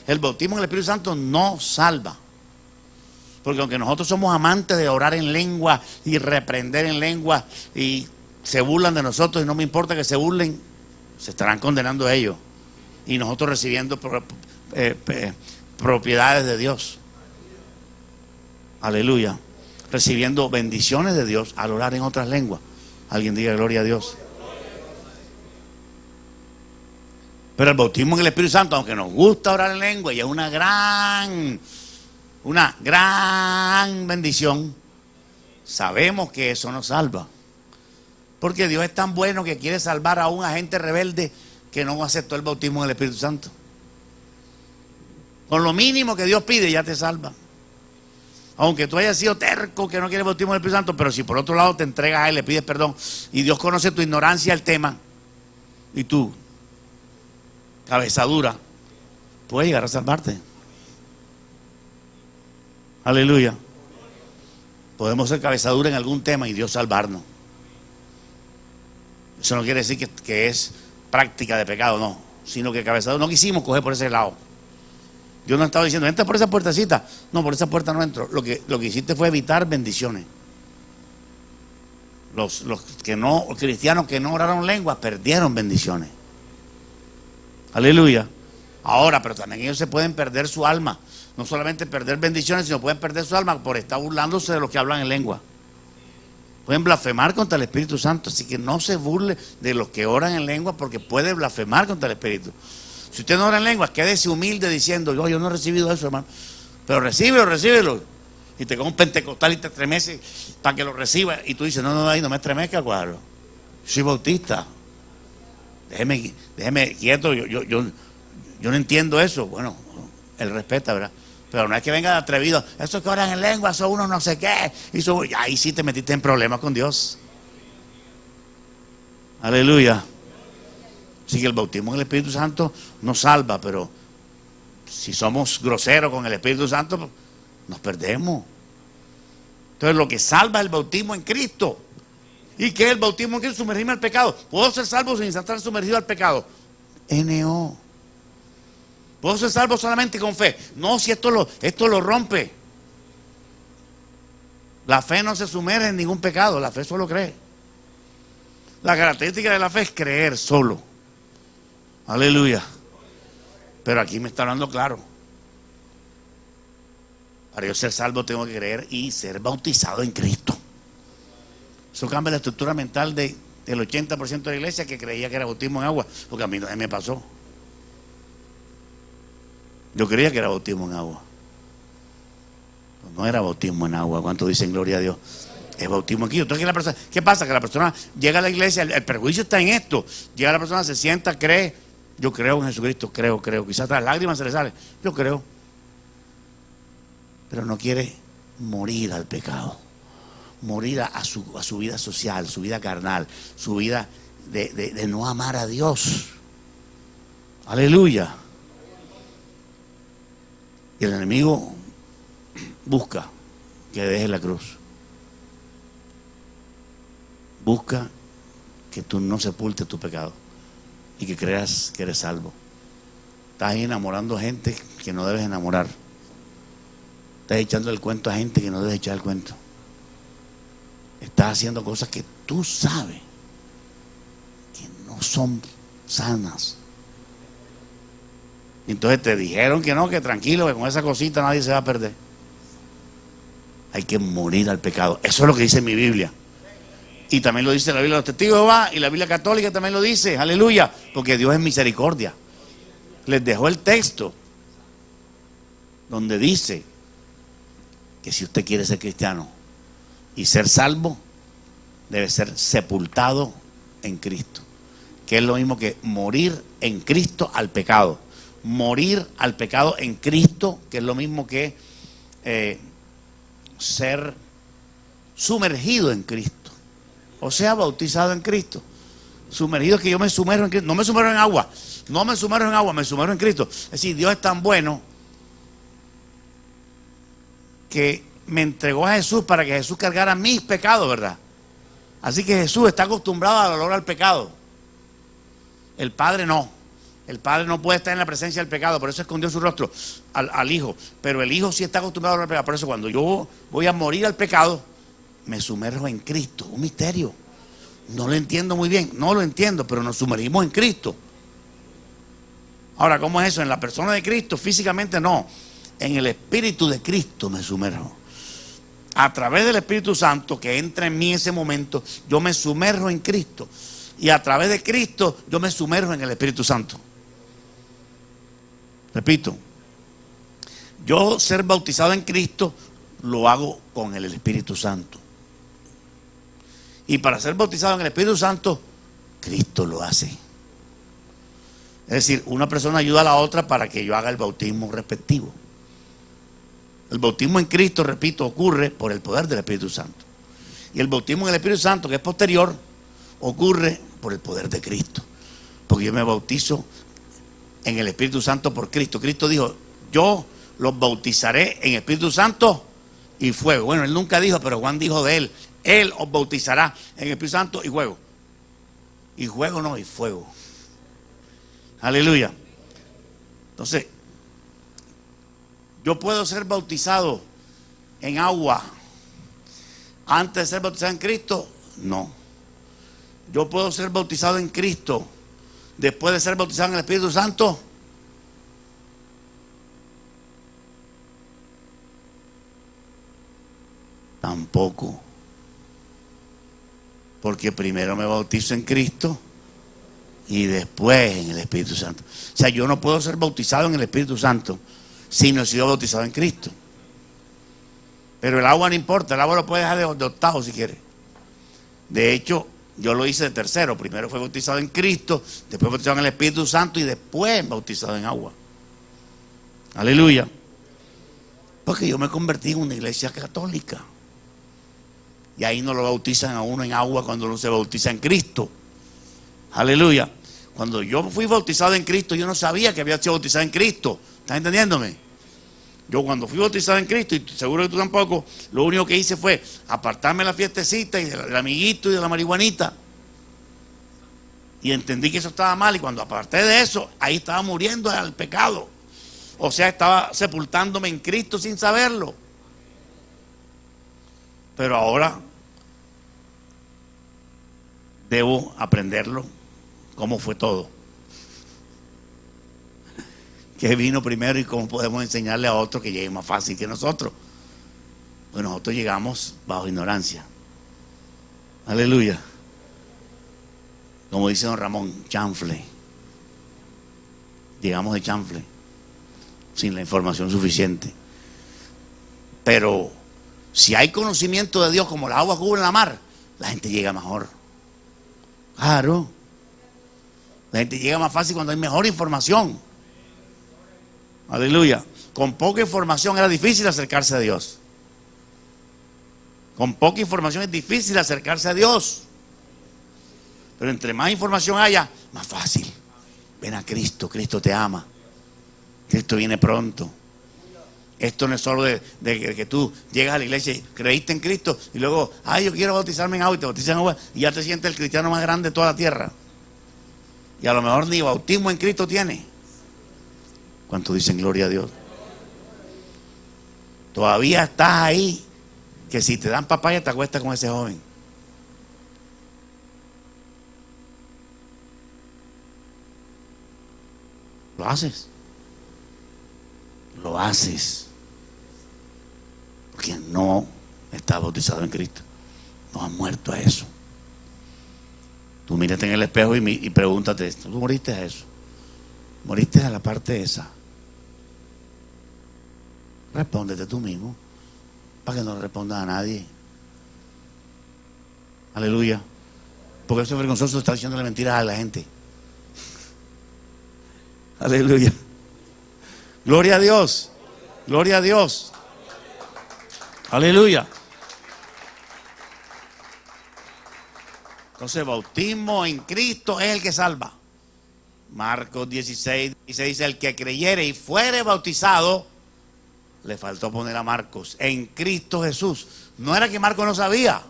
El bautismo en el Espíritu Santo no salva. Porque aunque nosotros somos amantes de orar en lengua y reprender en lengua y se burlan de nosotros y no me importa que se burlen, se estarán condenando a ellos. Y nosotros recibiendo propiedades de Dios. Aleluya. Recibiendo bendiciones de Dios al orar en otras lenguas. Alguien diga gloria a Dios. Pero el bautismo en el Espíritu Santo, aunque nos gusta orar en lengua y es una gran bendición, sabemos que eso nos salva. Porque Dios es tan bueno que quiere salvar a un agente rebelde que no aceptó el bautismo en el Espíritu Santo. Con lo mínimo que Dios pide ya te salva. Aunque tú hayas sido terco que no quieres el bautismo en el Espíritu Santo, pero si por otro lado te entregas a Él, le pides perdón y Dios conoce tu ignorancia al tema y tú, cabeza dura, puedes llegar a salvarte. Aleluya. Podemos ser cabeza dura en algún tema y Dios salvarnos. Eso no quiere decir que es práctica de pecado, no, sino que cabeza dura. No quisimos coger por ese lado. Dios no estaba diciendo, entra por esa puertecita. No, por esa puerta no entro. Lo que hiciste fue evitar bendiciones. Los cristianos que no oraron lenguas perdieron bendiciones. Aleluya. Ahora, pero también ellos se pueden perder su alma. No solamente perder bendiciones, sino pueden perder su alma por estar burlándose de los que hablan en lengua. Pueden blasfemar contra el Espíritu Santo. Así que no se burle de los que oran en lengua, porque puede blasfemar contra el Espíritu. Si usted no ora en lenguas, quédese humilde diciendo, yo no he recibido eso, hermano. Pero recíbelo. Y te coge un pentecostal y te estremece para que lo reciba. Y tú dices, no me estremezca, cuadro. Soy bautista. Déjeme quieto, yo no entiendo eso. Bueno, él respeta, ¿verdad? Pero no es que venga de atrevido. Esos que oran en lengua son unos no sé qué. Y ahí sí te metiste en problemas con Dios. Aleluya. Así que el bautismo en el Espíritu Santo no salva, pero si somos groseros con el Espíritu Santo, pues, nos perdemos. Entonces lo que salva es el bautismo en Cristo. ¿Y qué es el bautismo en Cristo? Sumergirme al pecado. ¿Puedo ser salvo sin estar sumergido al pecado? N.O. ¿Puedo ser salvo solamente con fe? No, si esto lo rompe. La fe no se sumerge en ningún pecado, la fe solo cree. La característica de la fe es creer solo. Aleluya. Pero aquí me está hablando claro. Para yo ser salvo tengo que creer y ser bautizado en Cristo. Eso cambia la estructura mental del 80% de la iglesia que creía que era bautismo en agua, porque a mí no me pasó. Yo creía que era bautismo en agua. No era bautismo en agua. ¿Cuántos dicen gloria a Dios? Es bautismo aquí. Entonces, ¿qué pasa? Que la persona llega a la iglesia, el perjuicio está en esto. Llega la persona, se sienta, cree. Yo creo en Jesucristo, creo. Quizás las lágrimas se le salen. Yo creo. Pero no quiere morir al pecado. Morir a su vida social, su vida carnal, su vida de no amar a Dios. Aleluya. Y el enemigo busca que dejes la cruz. Busca que tú no sepultes tu pecado y que creas que eres salvo. Estás ahí enamorando gente que no debes enamorar. Estás echando el cuento a gente que no debes echar el cuento. Estás haciendo cosas que tú sabes que no son sanas. Entonces te dijeron que no, que tranquilo, que con esa cosita nadie se va a perder. Hay que morir al pecado. Eso es lo que dice mi Biblia. Y también lo dice la Biblia de los Testigos de Jehová, y la Biblia católica también lo dice. Aleluya. Porque Dios es misericordia. Les dejó el texto donde dice que si usted quiere ser cristiano y ser salvo, debe ser sepultado en Cristo. Que es lo mismo que morir en Cristo al pecado. Morir al pecado en Cristo, que es lo mismo que ser sumergido en Cristo. O sea, bautizado en Cristo. Sumergido es que yo me sumerjo en Cristo. No me sumerjo en agua. No me sumerjo en agua, me sumerjo en Cristo. Es decir, Dios es tan bueno que me entregó a Jesús para que Jesús cargara mis pecados, ¿verdad? Así que Jesús está acostumbrado al olor al pecado. El Padre no. El Padre no puede estar en la presencia del pecado, por eso escondió su rostro al Hijo. Pero el Hijo sí está acostumbrado al pecado. Por eso cuando yo voy a morir al pecado, me sumerjo en Cristo. Un misterio. No lo entiendo muy bien. No lo entiendo, pero nos sumergimos en Cristo. Ahora, ¿cómo es eso? En la persona de Cristo, físicamente no. En el Espíritu de Cristo me sumerjo. A través del Espíritu Santo que entra en mí en ese momento, yo me sumerjo en Cristo. Y a través de Cristo, yo me sumerjo en el Espíritu Santo. Repito, yo ser bautizado en Cristo lo hago con el Espíritu Santo. Y para ser bautizado en el Espíritu Santo, Cristo lo hace. Es decir, una persona ayuda a la otra para que yo haga el bautismo respectivo. El bautismo en Cristo, repito, ocurre por el poder del Espíritu Santo. Y el bautismo en el Espíritu Santo, que es posterior, ocurre por el poder de Cristo. Porque yo me bautizo en el Espíritu Santo por Cristo. Cristo dijo, yo los bautizaré en Espíritu Santo y fuego. Bueno, él nunca dijo, pero Juan dijo de él, él os bautizará en Espíritu Santo y fuego. Y fuego no, y fuego. Aleluya. Entonces, yo puedo ser bautizado en agua antes de ser bautizado en Cristo. No. Yo puedo ser bautizado en Cristo después de ser bautizado en el Espíritu Santo. Tampoco. Porque primero me bautizo en Cristo y después en el Espíritu Santo. O sea, yo no puedo ser bautizado en el Espíritu Santo si no he sido bautizado en Cristo. Pero el agua no importa, el agua lo puedes dejar de octavo si quieres. De hecho, yo lo hice de tercero. Primero fue bautizado en Cristo, después bautizado en el Espíritu Santo y después bautizado en agua. Aleluya. Porque yo me convertí en una iglesia católica. Y ahí no lo bautizan a uno en agua cuando uno se bautiza en Cristo. Aleluya. Cuando yo fui bautizado en Cristo, yo no sabía que había sido bautizado en Cristo. ¿Estás entendiéndome? Yo cuando fui bautizado en Cristo, y seguro que tú tampoco, lo único que hice fue apartarme de la fiestecita y del amiguito y de la marihuanita. Y entendí que eso estaba mal, y cuando aparté de eso, ahí estaba muriendo al pecado. O sea, estaba sepultándome en Cristo sin saberlo. Pero ahora debo aprenderlo, cómo fue todo, qué vino primero y cómo podemos enseñarle a otro que llegue más fácil que nosotros. Pues nosotros llegamos bajo ignorancia. Aleluya. Como dice don Ramón, chanfle. Llegamos de chanfle, sin la información suficiente. Pero si hay conocimiento de Dios como las aguas cubren la mar, la gente llega mejor. Claro. La gente llega más fácil cuando hay mejor información. Aleluya. Con poca información era difícil acercarse a Dios. Con poca información es difícil acercarse a Dios. Pero entre más información haya, más fácil. Ven a Cristo, Cristo te ama. Cristo viene pronto. Esto no es solo de que tú llegas a la iglesia y creíste en Cristo y luego, ay, yo quiero bautizarme en agua, y te bautizan en agua y ya te sientes el cristiano más grande de toda la tierra. Y a lo mejor ni bautismo en Cristo tiene. ¿Cuántos dicen gloria a Dios? Todavía estás ahí, que si te dan papaya te acuestas con ese joven. Lo haces. Lo haces. Porque no estás bautizado en Cristo. No has muerto a eso. Tú mírate en el espejo y pregúntate, ¿tú moriste a eso? ¿Moriste a la parte esa? Respóndete tú mismo, para que no le respondas a nadie. Aleluya. Porque eso es vergonzoso estar diciéndole mentiras a la gente. Aleluya. Gloria a Dios. Gloria a Dios. Aleluya. Entonces, bautismo en Cristo es el que salva. Marcos 16 dice: el que creyere y fuere bautizado, le faltó poner a Marcos, en Cristo Jesús. No era que Marcos no sabía,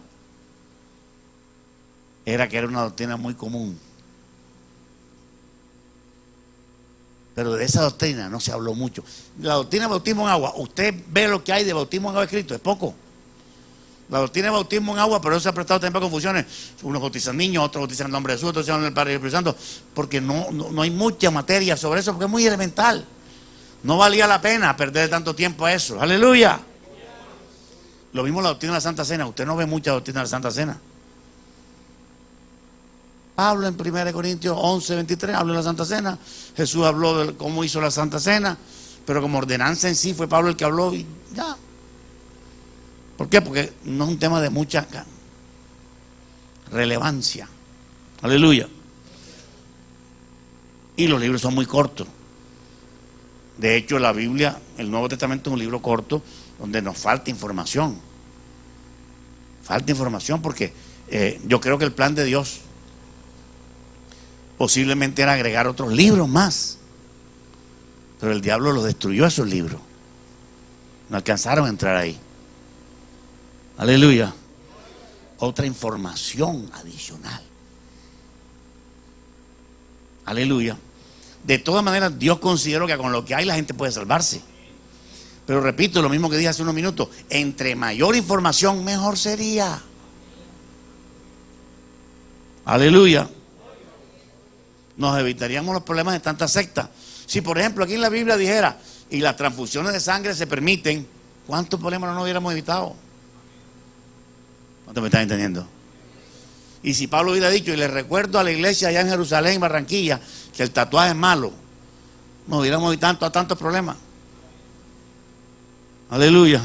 era que era una doctrina muy común. Pero de esa doctrina no se habló mucho. La doctrina de bautismo en agua, usted ve lo que hay de bautismo en agua escrito, es poco. La doctrina de bautismo en agua, pero eso se ha prestado también para confusiones. Unos bautizan niños, otros bautizan en nombre de Jesús, otros bautizan en el Padre y el Espíritu Santo, porque no hay mucha materia sobre eso, porque es muy elemental. No valía la pena perder tanto tiempo a eso. Aleluya. Lo mismo la doctrina de la Santa Cena. Usted no ve mucha doctrina de la Santa Cena. Pablo en 1 Corintios 11:23 habló de la Santa Cena. Jesús habló de cómo hizo la Santa Cena, pero como ordenanza en sí fue Pablo el que habló y ya. ¿Por qué? Porque no es un tema de mucha relevancia. Aleluya. Y los libros son muy cortos. De hecho, la Biblia, el Nuevo Testamento es un libro corto donde nos falta información. Falta información porque yo creo que el plan de Dios posiblemente era agregar otros libros más. Pero el diablo los destruyó, esos libros. No alcanzaron a entrar ahí. Aleluya. Otra información adicional. Aleluya. De todas maneras, Dios consideró que con lo que hay la gente puede salvarse. Pero repito, lo mismo que dije hace unos minutos, entre mayor información, mejor sería. Aleluya. Nos evitaríamos los problemas de tantas sectas. Si por ejemplo aquí en la Biblia dijera, y las transfusiones de sangre se permiten, ¿cuántos problemas no nos hubiéramos evitado? ¿Cuántos me están entendiendo? Y si Pablo hubiera dicho, y le recuerdo a la iglesia allá en Jerusalén, en Barranquilla, que el tatuaje es malo, nos hubiéramos evitado tantos problemas. Aleluya.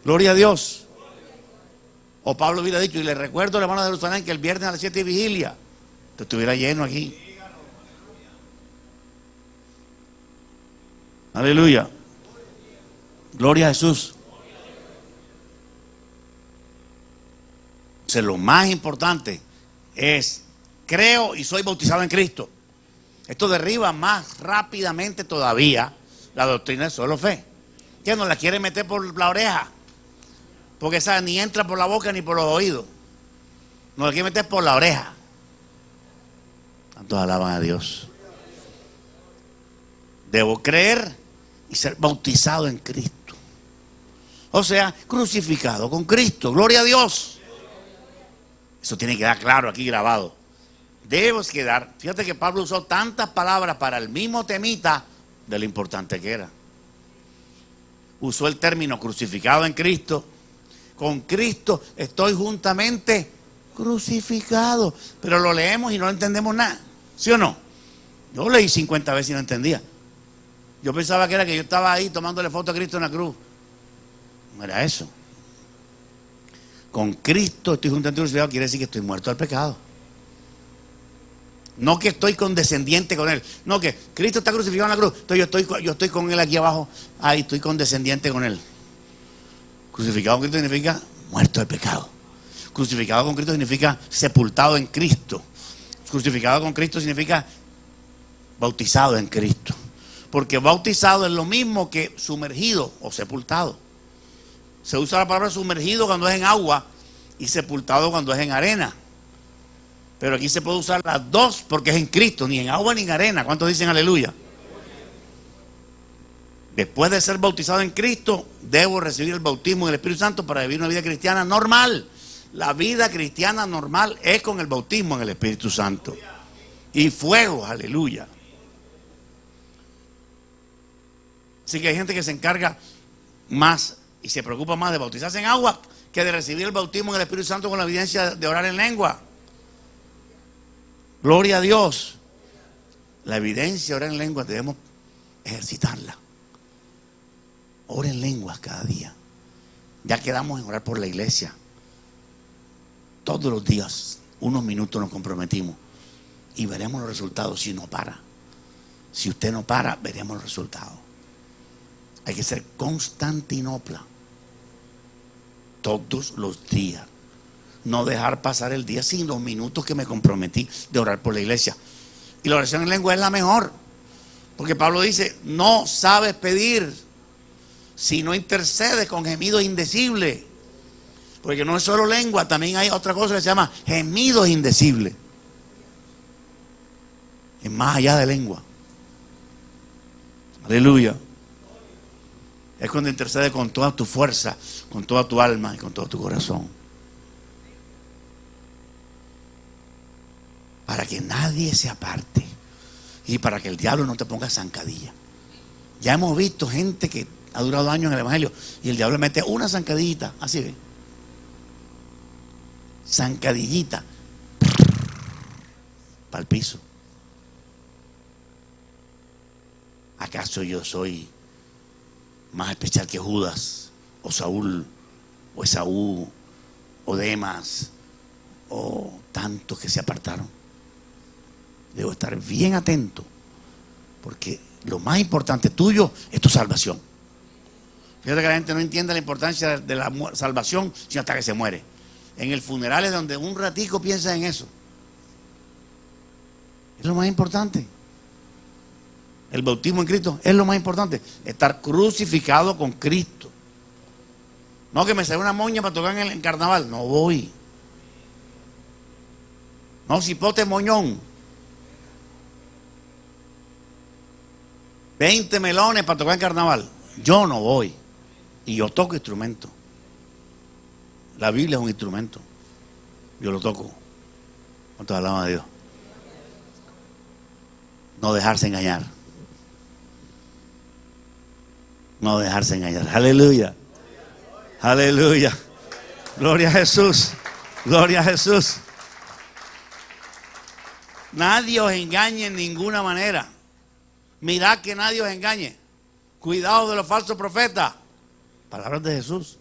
Gloria a Dios. O Pablo hubiera dicho, y le recuerdo al hermano de Jerusalén que el viernes a las 7 de vigilia, que estuviera lleno aquí. Aleluya. Gloria a Jesús. Entonces, lo más importante es creo y soy bautizado en Cristo. Esto derriba más rápidamente todavía la doctrina de solo fe, que nos la quiere meter por la oreja, porque esa ni entra por la boca ni por los oídos, nos la quiere meter por la oreja. Tantos alaban a Dios. Debo creer y ser bautizado en Cristo. O sea, crucificado con Cristo. Gloria a Dios. Eso tiene que quedar claro aquí grabado. Debes quedar. Fíjate que Pablo usó tantas palabras para el mismo temita de lo importante que era. Usó el término crucificado en Cristo. Con Cristo estoy juntamente crucificado. Pero lo leemos y no entendemos nada. ¿Sí o no? Yo leí 50 veces y no entendía. Yo pensaba que era que yo estaba ahí tomándole foto a Cristo en la cruz. No era eso. Con Cristo estoy juntamente crucificado, quiere decir que estoy muerto al pecado. No que estoy condescendiente con Él. No que Cristo está crucificado en la cruz. Entonces yo estoy con Él aquí abajo. Ahí estoy condescendiente con Él. Crucificado con Cristo significa muerto al pecado. Crucificado con Cristo significa sepultado en Cristo. Crucificado con Cristo significa bautizado en Cristo. Porque bautizado es lo mismo que sumergido o sepultado. Se usa la palabra sumergido cuando es en agua y sepultado cuando es en arena. Pero aquí se puede usar las dos porque es en Cristo, ni en agua ni en arena. ¿Cuántos dicen aleluya? Después de ser bautizado en Cristo, debo recibir el bautismo del Espíritu Santo para vivir una vida cristiana normal. La vida cristiana normal es con el bautismo en el Espíritu Santo. Y fuego, aleluya. Así que hay gente que se encarga más y se preocupa más de bautizarse en agua que de recibir el bautismo en el Espíritu Santo con la evidencia de orar en lengua. Gloria a Dios. La evidencia de orar en lengua debemos ejercitarla. Ora en lenguas cada día. Ya quedamos en orar por la iglesia. Todos los días, unos minutos nos comprometimos y veremos los resultados si no para. Si usted no para, veremos los resultados. Hay que ser Constantinopla. Todos los días. No dejar pasar el día sin los minutos que me comprometí de orar por la iglesia. Y la oración en lengua es la mejor. Porque Pablo dice, no sabes pedir si no intercedes con gemidos indecibles. Porque no es solo lengua, también hay otra cosa que se llama gemidos indecibles. Es más allá de lengua. Aleluya. Es cuando intercedes con toda tu fuerza, con toda tu alma y con todo tu corazón. Para que nadie se aparte y para que el diablo no te ponga zancadilla. Ya hemos visto gente que ha durado años en el evangelio y el diablo le mete una zancadillita, así ve. Zancadillita para el piso. ¿Acaso yo soy más especial que Judas o Saúl o Esaú o Demas o tantos que se apartaron? Debo estar bien atento porque lo más importante tuyo es tu salvación. Fíjate que la gente no entiende la importancia de la salvación sino hasta que se muere. En el funeral es donde un ratico piensa en eso. Es lo más importante. El bautismo en Cristo es lo más importante. Estar crucificado con Cristo. No que me sale una moña para tocar en el carnaval. No voy. No, cipote moñón. 20 melones para tocar en carnaval. Yo no voy. Y yo toco instrumento. La Biblia es un instrumento. Yo lo toco. ¿Cuántos alaban a Dios? No dejarse engañar. No dejarse engañar. Aleluya. Aleluya. Gloria a Jesús. Gloria a Jesús. Nadie os engañe en ninguna manera. Mirad que nadie os engañe. Cuidado de los falsos profetas. Palabras de Jesús.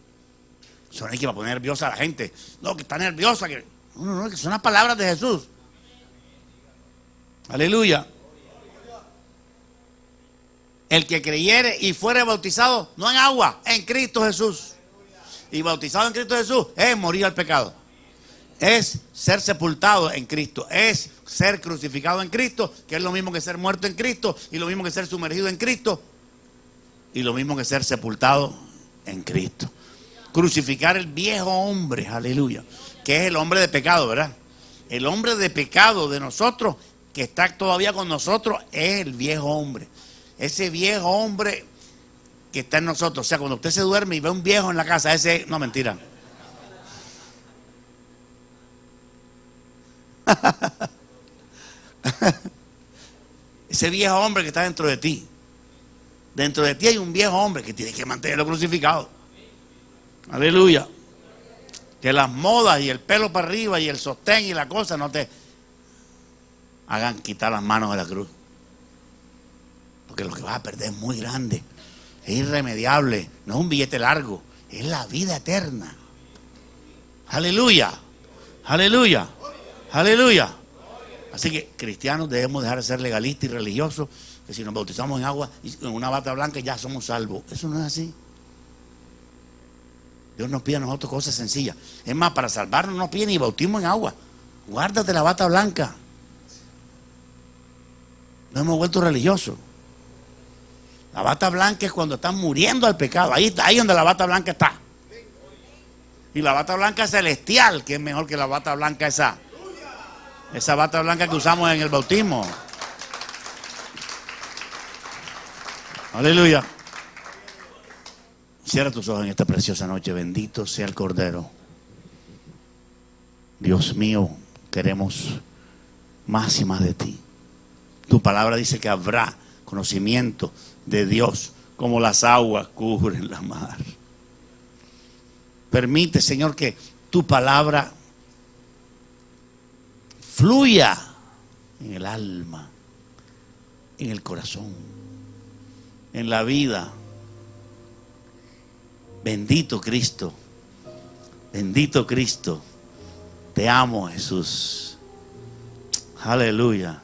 Eso no hay que poner nerviosa a la gente. No, que está nerviosa. No, que son las palabras de Jesús. Aleluya. El que creyere y fuere bautizado, no en agua, en Cristo Jesús. Y bautizado en Cristo Jesús es morir al pecado. es ser sepultado en Cristo, es ser crucificado en Cristo, que es lo mismo que ser muerto en Cristo, y lo mismo que ser sumergido en Cristo, y lo mismo que ser sepultado en Cristo. Crucificar el viejo hombre, aleluya, que es el hombre de pecado, ¿verdad? El hombre de pecado de nosotros, que está todavía con nosotros, es el viejo hombre. Ese viejo hombre que está en nosotros. O sea, cuando usted se duerme y ve un viejo en la casa, ese, no, mentira. Ese viejo hombre que está dentro de ti. Dentro de ti hay un viejo hombre que tiene que mantenerlo crucificado. Aleluya. Que las modas y el pelo para arriba y el sostén y la cosa no te hagan quitar las manos de la cruz. Porque lo que vas a perder es muy grande. Es irremediable. No es un billete largo. Es la vida eterna. Aleluya. Aleluya. Aleluya. Así que cristianos debemos dejar de ser legalistas y religiosos, que si nos bautizamos en agua y en una bata blanca ya somos salvos. Eso no es así. Dios nos pide a nosotros cosas sencillas. Es más, para salvarnos no nos pide ni bautismo en agua. Guárdate la bata blanca. Nos hemos vuelto religiosos. La bata blanca es cuando están muriendo al pecado. Ahí donde la bata blanca está. Y la bata blanca celestial, que es mejor que la bata blanca esa bata blanca que usamos en el bautismo. Aleluya. Cierra tus ojos en esta preciosa noche. Bendito sea el Cordero. Dios mío, queremos más y más de ti. Tu palabra dice que habrá conocimiento de Dios como las aguas cubren la mar. Permite, Señor, que tu palabra fluya en el alma, en el corazón, en la vida. Bendito Cristo, bendito Cristo. Te amo, Jesús. Aleluya.